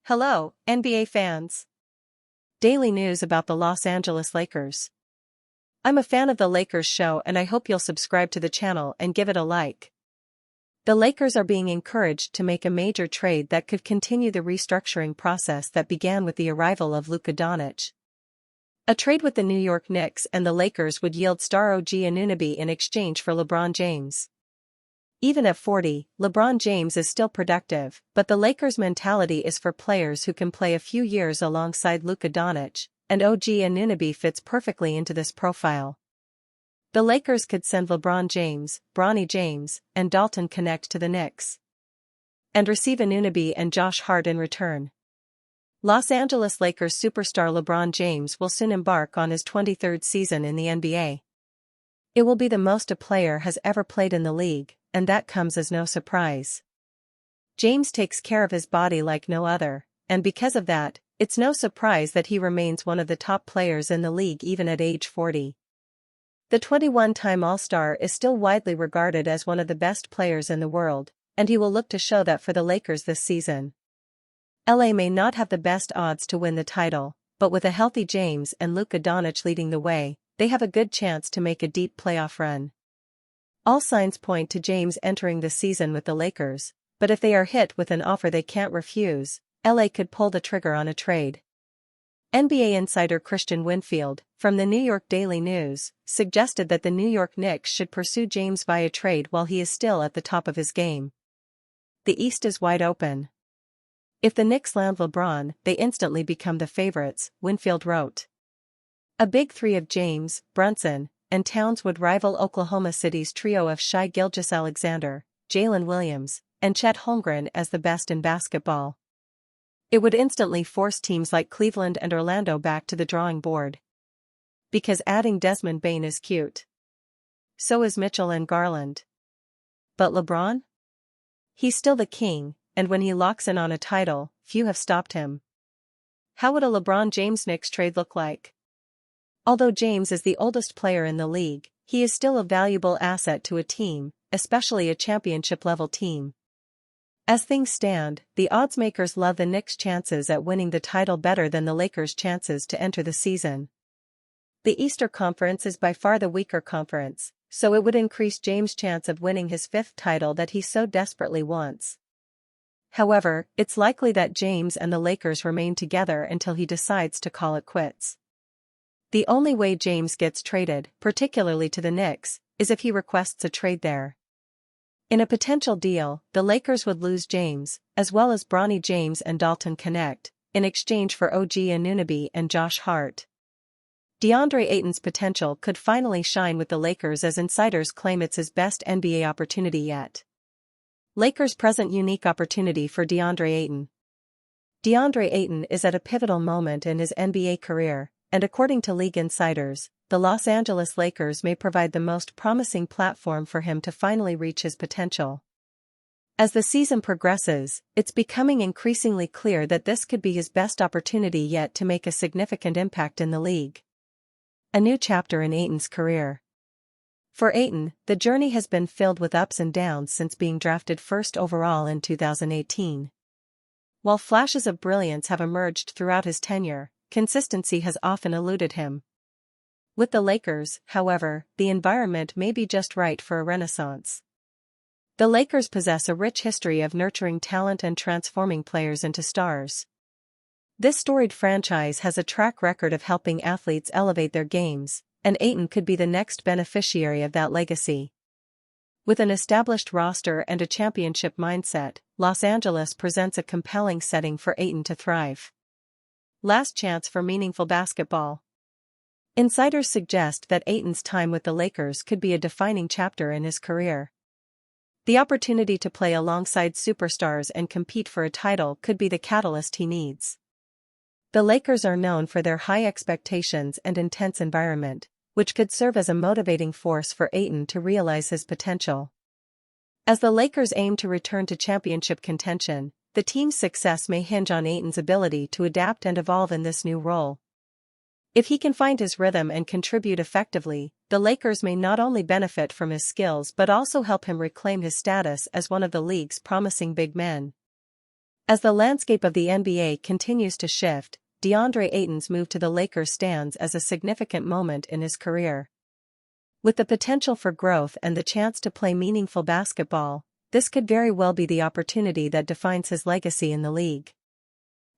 Hello, NBA fans. Daily news about the Los Angeles Lakers. I'm a fan of the Lakers show and I hope you'll subscribe to the channel and give it a like. The Lakers are being encouraged to make a major trade that could continue the restructuring process that began with the arrival of Luka Doncic. A trade with the New York Knicks and the Lakers would yield star OG Anunoby in exchange for LeBron James. Even at 40, LeBron James is still productive, but the Lakers' mentality is for players who can play a few years alongside Luka Doncic, and OG Anunoby fits perfectly into this profile. The Lakers could send LeBron James, Bronny James, and Dalton Connect to the Knicks, and receive Anunoby and Josh Hart in return. Los Angeles Lakers superstar LeBron James will soon embark on his 23rd season in the NBA. It will be the most a player has ever played in the league, and that comes as no surprise. James takes care of his body like no other, and because of that, it's no surprise that he remains one of the top players in the league even at age 40. The 21-time All-Star is still widely regarded as one of the best players in the world, and he will look to show that for the Lakers this season. LA may not have the best odds to win the title, but with a healthy James and Luka Doncic leading the way, they have a good chance to make a deep playoff run. All signs point to James entering the season with the Lakers, but if they are hit with an offer they can't refuse, LA could pull the trigger on a trade. NBA insider Christian Winfield, from the New York Daily News, suggested that the New York Knicks should pursue James via trade while he is still at the top of his game. The East is wide open. If the Knicks land LeBron, they instantly become the favorites, Winfield wrote. A big three of James, Brunson, and Towns would rival Oklahoma City's trio of Shai Gilgeous-Alexander, Jalen Williams, and Chet Holmgren as the best in basketball. It would instantly force teams like Cleveland and Orlando back to the drawing board. Because adding Desmond Bane is cute. So is Mitchell and Garland. But LeBron? He's still the king, and when he locks in on a title, few have stopped him. How would a LeBron James Knicks trade look like? Although James is the oldest player in the league, he is still a valuable asset to a team, especially a championship-level team. As things stand, the oddsmakers love the Knicks' chances at winning the title better than the Lakers' chances to enter the season. The Eastern Conference is by far the weaker conference, so it would increase James' chance of winning his fifth title that he so desperately wants. However, it's likely that James and the Lakers remain together until he decides to call it quits. The only way James gets traded, particularly to the Knicks, is if he requests a trade there. In a potential deal, the Lakers would lose James, as well as Bronny James and Dalton Connect, in exchange for OG Anunoby and Josh Hart. DeAndre Ayton's potential could finally shine with the Lakers as insiders claim it's his best NBA opportunity yet. Lakers' present unique opportunity for DeAndre Ayton. DeAndre Ayton is at a pivotal moment in his NBA career, and according to league insiders, the Los Angeles Lakers may provide the most promising platform for him to finally reach his potential. As the season progresses, it's becoming increasingly clear that this could be his best opportunity yet to make a significant impact in the league. A new chapter in Ayton's career. For Ayton, the journey has been filled with ups and downs since being drafted first overall in 2018. While flashes of brilliance have emerged throughout his tenure, consistency has often eluded him. With the Lakers, however, the environment may be just right for a renaissance. The Lakers possess a rich history of nurturing talent and transforming players into stars. This storied franchise has a track record of helping athletes elevate their games, and Ayton could be the next beneficiary of that legacy. With an established roster and a championship mindset, Los Angeles presents a compelling setting for Ayton to thrive. Last chance for meaningful basketball. Insiders suggest that Ayton's time with the Lakers could be a defining chapter in his career. The opportunity to play alongside superstars and compete for a title could be the catalyst he needs. The Lakers are known for their high expectations and intense environment, which could serve as a motivating force for Ayton to realize his potential. As the Lakers aim to return to championship contention, the team's success may hinge on Ayton's ability to adapt and evolve in this new role. If he can find his rhythm and contribute effectively, the Lakers may not only benefit from his skills but also help him reclaim his status as one of the league's promising big men. As the landscape of the NBA continues to shift, DeAndre Ayton's move to the Lakers stands as a significant moment in his career. With the potential for growth and the chance to play meaningful basketball, this could very well be the opportunity that defines his legacy in the league.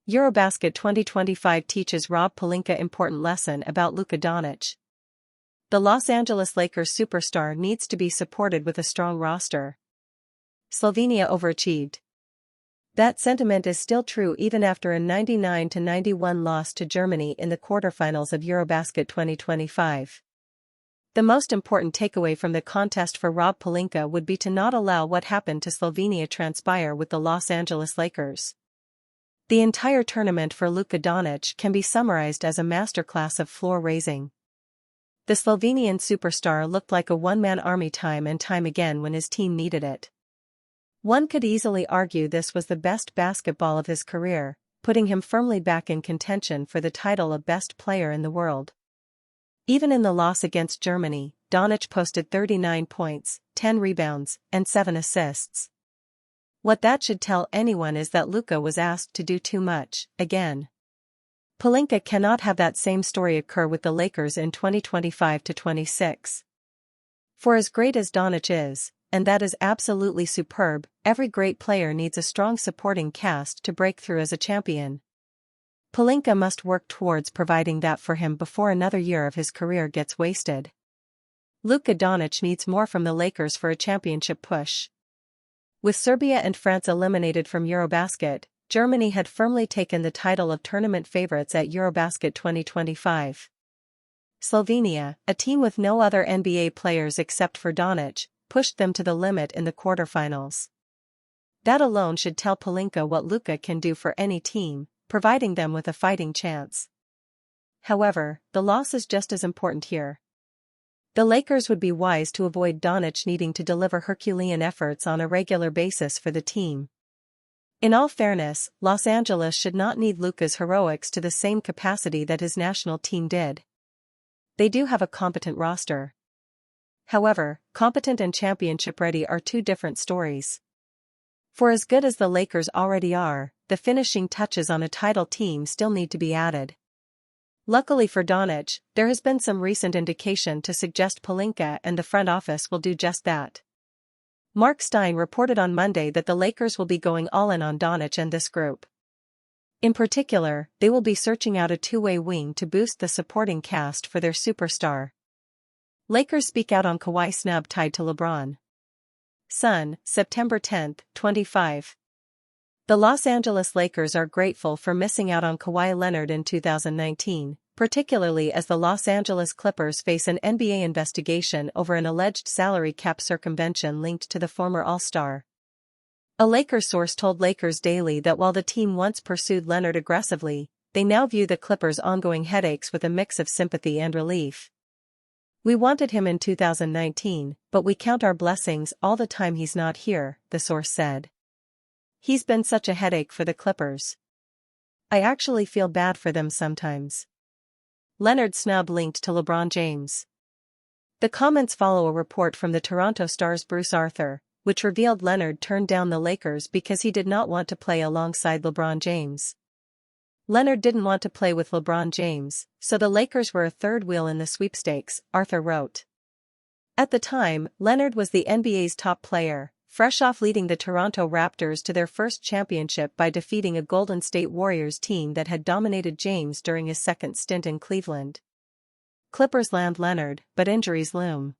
Eurobasket 2025 teaches Rob Pelinka important lesson about Luka Doncic. The Los Angeles Lakers superstar needs to be supported with a strong roster. Slovenia overachieved. That sentiment is still true even after a 99-91 loss to Germany in the quarterfinals of Eurobasket 2025. The most important takeaway from the contest for Rob Pelinka would be to not allow what happened to Slovenia transpire with the Los Angeles Lakers. The entire tournament for Luka Doncic can be summarized as a masterclass of floor raising. The Slovenian superstar looked like a one-man army time and time again when his team needed it. One could easily argue this was the best basketball of his career, putting him firmly back in contention for the title of best player in the world. Even in the loss against Germany, Doncic posted 39 points, 10 rebounds, and 7 assists. What that should tell anyone is that Luka was asked to do too much, again. Pelinka cannot have that same story occur with the Lakers in 2025-26. For as great as Doncic is, and that is absolutely superb, every great player needs a strong supporting cast to break through as a champion. Pelinka must work towards providing that for him before another year of his career gets wasted. Luka Doncic needs more from the Lakers for a championship push. With Serbia and France eliminated from Eurobasket, Germany had firmly taken the title of tournament favorites at Eurobasket 2025. Slovenia, a team with no other NBA players except for Doncic, pushed them to the limit in the quarterfinals. That alone should tell Pelinka what Luka can do for any team, providing them with a fighting chance. However, the loss is just as important here. The Lakers would be wise to avoid Doncic needing to deliver Herculean efforts on a regular basis for the team. In all fairness, Los Angeles should not need Luka's heroics to the same capacity that his national team did. They do have a competent roster. However, competent and championship-ready are two different stories. For as good as the Lakers already are, the finishing touches on a title team still need to be added. Luckily for Doncic, there has been some recent indication to suggest Pelinka and the front office will do just that. Mark Stein reported on Monday that the Lakers will be going all in on Doncic and this group. In particular, they will be searching out a two-way wing to boost the supporting cast for their superstar. Lakers speak out on Kawhi snub tied to LeBron. Sun, September 10, 25. The Los Angeles Lakers are grateful for missing out on Kawhi Leonard in 2019, particularly as the Los Angeles Clippers face an NBA investigation over an alleged salary cap circumvention linked to the former All-Star. A Lakers source told Lakers Daily that while the team once pursued Leonard aggressively, they now view the Clippers' ongoing headaches with a mix of sympathy and relief. "We wanted him in 2019, but we count our blessings all the time he's not here," the source said. "He's been such a headache for the Clippers. I actually feel bad for them sometimes." Leonard snub linked to LeBron James. The comments follow a report from the Toronto Star's Bruce Arthur, which revealed Leonard turned down the Lakers because he did not want to play alongside LeBron James. Leonard didn't want to play with LeBron James, so the Lakers were a third wheel in the sweepstakes, Arthur wrote. At the time, Leonard was the NBA's top player, fresh off leading the Toronto Raptors to their first championship by defeating a Golden State Warriors team that had dominated James during his second stint in Cleveland. Clippers land Leonard, but injuries loom.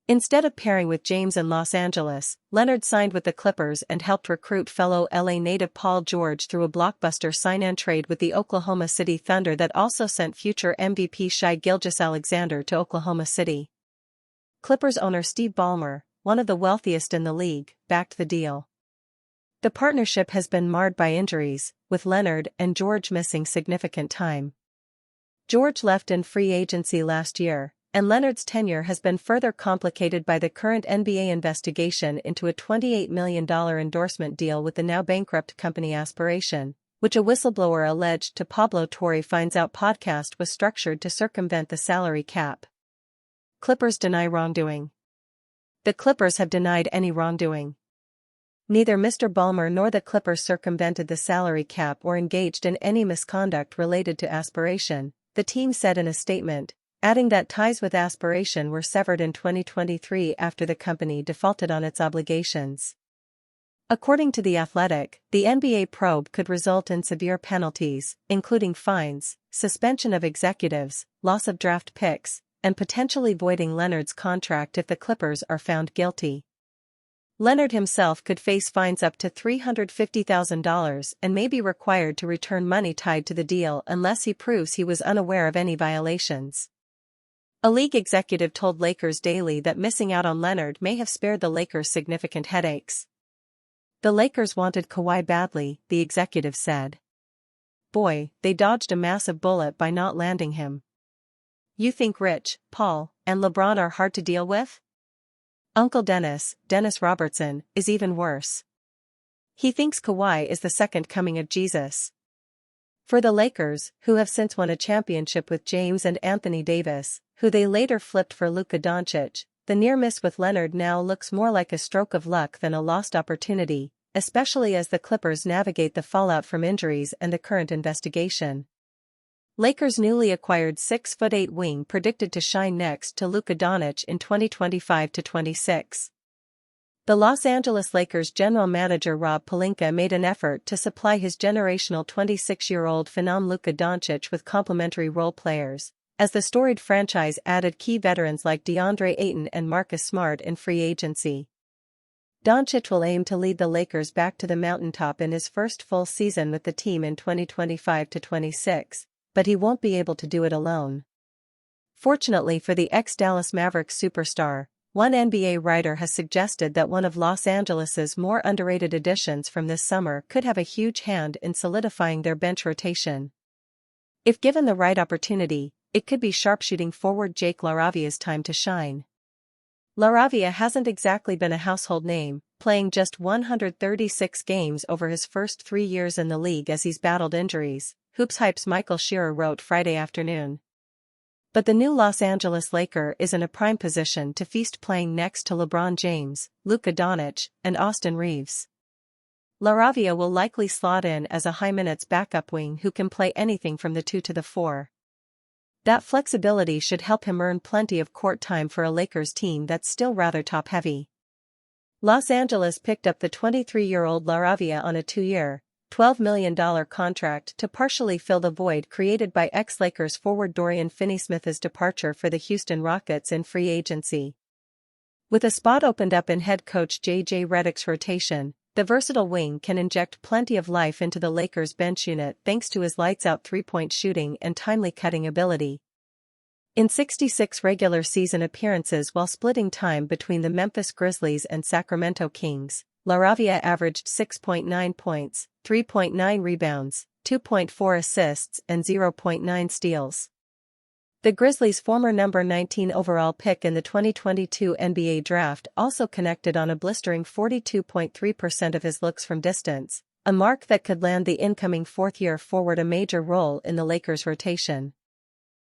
Instead of pairing with James in Los Angeles, Leonard signed with the Clippers and helped recruit fellow LA native Paul George through a blockbuster sign-and trade with the Oklahoma City Thunder that also sent future MVP Shai Gilgeous-Alexander to Oklahoma City. Clippers owner Steve Ballmer, one of the wealthiest in the league, backed the deal. The partnership has been marred by injuries, with Leonard and George missing significant time. George left in free agency last year, and Leonard's tenure has been further complicated by the current NBA investigation into a $28 million endorsement deal with the now-bankrupt company Aspiration, which a whistleblower alleged to Pablo Torre Finds Out podcast was structured to circumvent the salary cap. Clippers deny wrongdoing. The Clippers have denied any wrongdoing. Neither Mr. Ballmer nor the Clippers circumvented the salary cap or engaged in any misconduct related to aspiration, the team said in a statement, adding that ties with aspiration were severed in 2023 after the company defaulted on its obligations. According to The Athletic, the NBA probe could result in severe penalties, including fines, suspension of executives, loss of draft picks, and potentially voiding Leonard's contract if the Clippers are found guilty. Leonard himself could face fines up to $350,000 and may be required to return money tied to the deal unless he proves he was unaware of any violations. A league executive told Lakers Daily that missing out on Leonard may have spared the Lakers significant headaches. The Lakers wanted Kawhi badly, the executive said. Boy, they dodged a massive bullet by not landing him. You think Rich, Paul, and LeBron are hard to deal with? Uncle Dennis Robertson, is even worse. He thinks Kawhi is the second coming of Jesus. For the Lakers, who have since won a championship with James and Anthony Davis, who they later flipped for Luka Doncic, the near miss with Leonard now looks more like a stroke of luck than a lost opportunity, especially as the Clippers navigate the fallout from injuries and the current investigation. Lakers' newly acquired 6'8" wing predicted to shine next to Luka Doncic in 2025-26. The Los Angeles Lakers general manager Rob Pelinka made an effort to supply his generational 26-year-old phenom Luka Doncic with complementary role players, as the storied franchise added key veterans like DeAndre Ayton and Marcus Smart in free agency. Doncic will aim to lead the Lakers back to the mountaintop in his first full season with the team in 2025-26. But he won't be able to do it alone. Fortunately for the ex-Dallas Mavericks superstar, one NBA writer has suggested that one of Los Angeles's more underrated additions from this summer could have a huge hand in solidifying their bench rotation. If given the right opportunity, it could be sharpshooting forward Jake LaRavia's time to shine. LaRavia hasn't exactly been a household name, playing just 136 games over his first 3 years in the league as he's battled injuries, Hoops Hype's Michael Shearer wrote Friday afternoon. But the new Los Angeles Laker is in a prime position to feast playing next to LeBron James, Luka Doncic, and Austin Reeves. LaRavia will likely slot in as a high-minutes backup wing who can play anything from the 2 to the 4. That flexibility should help him earn plenty of court time for a Lakers team that's still rather top-heavy. Los Angeles picked up the 23-year-old LaRavia on a 2-year, $12 million contract to partially fill the void created by ex-Lakers forward Dorian Finney-Smith's departure for the Houston Rockets in free agency. With a spot opened up in head coach J.J. Redick's rotation, the versatile wing can inject plenty of life into the Lakers' bench unit thanks to his lights-out three-point shooting and timely cutting ability. In 66 regular season appearances while splitting time between the Memphis Grizzlies and Sacramento Kings, LaRavia averaged 6.9 points, 3.9 rebounds, 2.4 assists and 0.9 steals. The Grizzlies' former number 19 overall pick in the 2022 NBA draft also connected on a blistering 42.3% of his looks from distance, a mark that could land the incoming fourth-year forward a major role in the Lakers' rotation.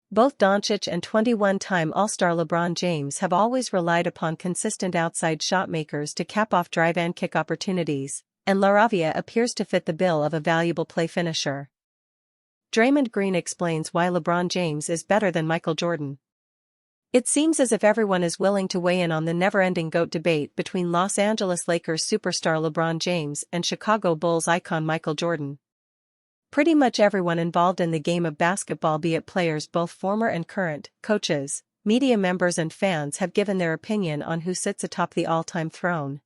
Both Doncic and 21-time All-Star LeBron James have always relied upon consistent outside shot makers to cap off drive and kick opportunities, and LaRavia appears to fit the bill of a valuable play finisher. Draymond Green explains why LeBron James is better than Michael Jordan. It seems as if everyone is willing to weigh in on the never-ending GOAT debate between Los Angeles Lakers superstar LeBron James and Chicago Bulls icon Michael Jordan. Pretty much everyone involved in the game of basketball, be it players both former and current, coaches, media members and fans, have given their opinion on who sits atop the all-time throne.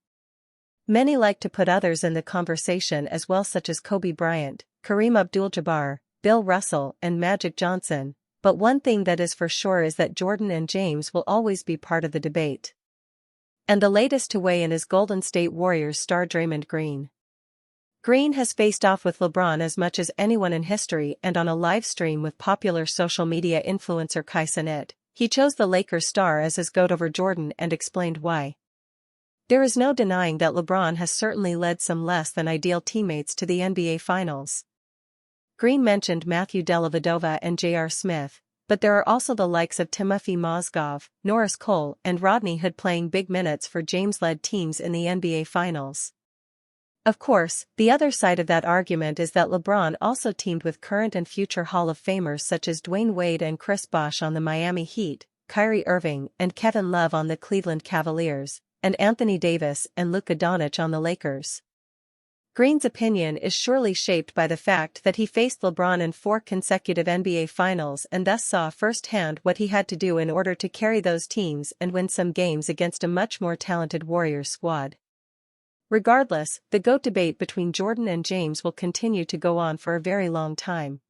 Many like to put others in the conversation as well, such as Kobe Bryant, Kareem Abdul-Jabbar, Bill Russell and Magic Johnson, but one thing that is for sure is that Jordan and James will always be part of the debate. And the latest to weigh in is Golden State Warriors star Draymond Green. Green has faced off with LeBron as much as anyone in history, and on a live stream with popular social media influencer Kai Cenat, he chose the Lakers star as his GOAT over Jordan and explained why. There is no denying that LeBron has certainly led some less than ideal teammates to the NBA Finals. Green mentioned Matthew Dellavedova and J.R. Smith, but there are also the likes of Timofey Mozgov, Norris Cole and Rodney Hood playing big minutes for James-led teams in the NBA Finals. Of course, the other side of that argument is that LeBron also teamed with current and future Hall of Famers such as Dwayne Wade and Chris Bosh on the Miami Heat, Kyrie Irving and Kevin Love on the Cleveland Cavaliers, and Anthony Davis and Luka Doncic on the Lakers. Green's opinion is surely shaped by the fact that he faced LeBron in 4 consecutive NBA Finals and thus saw firsthand what he had to do in order to carry those teams and win some games against a much more talented Warriors squad. Regardless, the GOAT debate between Jordan and James will continue to go on for a very long time.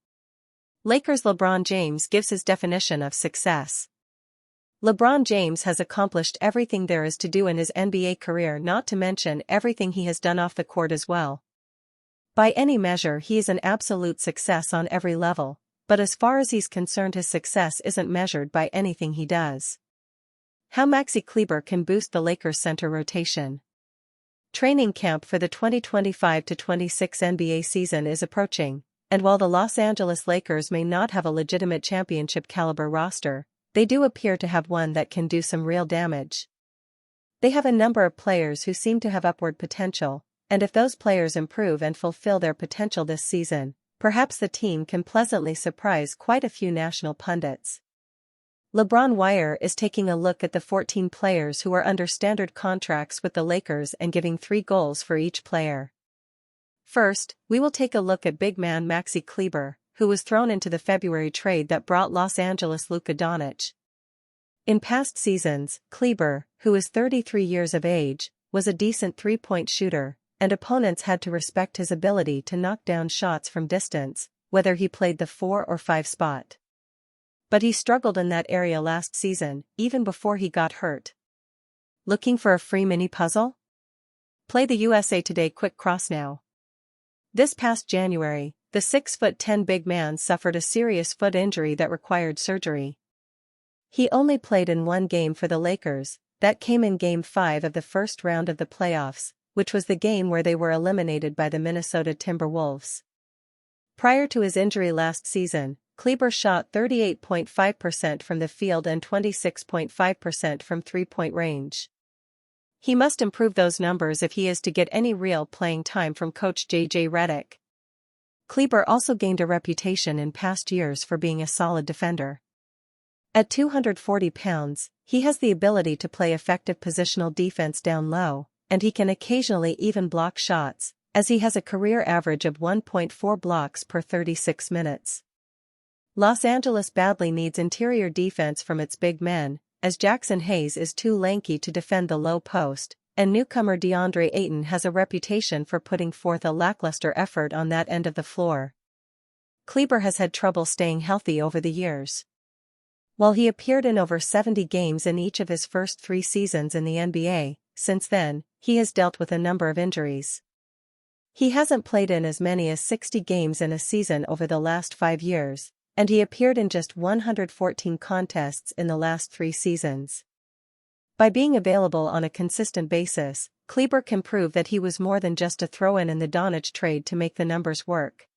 Lakers' LeBron James gives his definition of success. LeBron James has accomplished everything there is to do in his NBA career, not to mention everything he has done off the court as well. By any measure he is an absolute success on every level, but as far as he's concerned his success isn't measured by anything he does. How Maxi Kleber can boost the Lakers' center rotation. Training camp for the 2025-26 NBA season is approaching, and while the Los Angeles Lakers may not have a legitimate championship-caliber roster, they do appear to have one that can do some real damage. They have a number of players who seem to have upward potential, and if those players improve and fulfill their potential this season, perhaps the team can pleasantly surprise quite a few national pundits. LeBron Wire is taking a look at the 14 players who are under standard contracts with the Lakers and giving 3 goals for each player. First, we will take a look at big man Maxi Kleber, who was thrown into the February trade that brought Los Angeles Luka Doncic. In past seasons, Kleber, who is 33 years of age, was a decent three-point shooter, and opponents had to respect his ability to knock down shots from distance, whether he played the 4 or 5 spot. But he struggled in that area last season, even before he got hurt. Looking for a free mini puzzle? Play the USA Today Quick Cross now. This past January, the 6'10" big man suffered a serious foot injury that required surgery. He only played in 1 game for the Lakers, that came in Game 5 of the first round of the playoffs, which was the game where they were eliminated by the Minnesota Timberwolves. Prior to his injury last season, Kleber shot 38.5% from the field and 26.5% from three-point range. He must improve those numbers if he is to get any real playing time from coach J.J. Redick. Kleber also gained a reputation in past years for being a solid defender. At 240 pounds, he has the ability to play effective positional defense down low, and he can occasionally even block shots, as he has a career average of 1.4 blocks per 36 minutes. Los Angeles badly needs interior defense from its big men, as Jackson Hayes is too lanky to defend the low post, and newcomer DeAndre Ayton has a reputation for putting forth a lackluster effort on that end of the floor. Kleber has had trouble staying healthy over the years. While he appeared in over 70 games in each of his first 3 seasons in the NBA, since then, he has dealt with a number of injuries. He hasn't played in as many as 60 games in a season over the last 5 years, and he appeared in just 114 contests in the last 3 seasons. By being available on a consistent basis, Kleber can prove that he was more than just a throw-in the Doncic trade to make the numbers work.